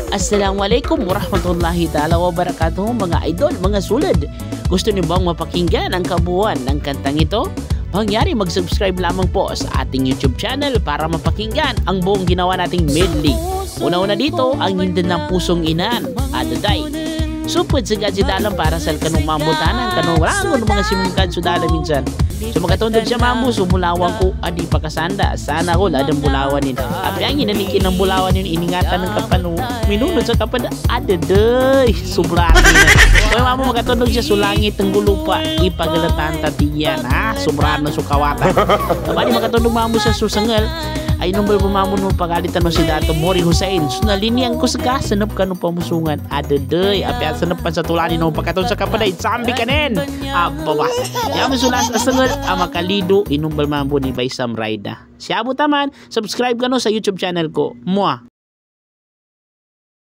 Assalamualaikum warahmatullahi ta'ala wabarakatuh mga idol, mga sulad. Gusto niyo bang mapakinggan ang kabuuan ng kantang ito? Pangyari mag-subscribe lamang po sa ating YouTube channel para mapakinggan ang buong ginawa nating medley. Una-una dito ang Hindi ng Pusong Inan, Adaday. Supod sa gadsidalang para sa kanong mambutanan, kanong rangon mga simungkad sudala minsan. So makatundog siya mamu, sumulawang ko adi pakasanda. Sana ko ladang bulawan nito. At ang inanikin ng bulawan yun, iningatan ng kapano. Minunod sa kapad, adaday, sobrang ina. So mamu makatundog siya sulangit ng gulupa, ipagalatan tatiyan, ha? Sobrang na sukawatan. Kapag makatundog mamu sa susangal, ay number bumamun mo pagalitan mo si Dato Mori Hussein. So naliniang ko sa kasanap ka nung pamusungan. Adaday, apiat sanap pa sa tulani nung pagkaton sa kapaday. Sambi kanin! Ababa. Yaman sulas asangal, amakalido, inumbal mambo ni Baysam Raida. Siya taman, subscribe ka no sa YouTube channel ko. Mua!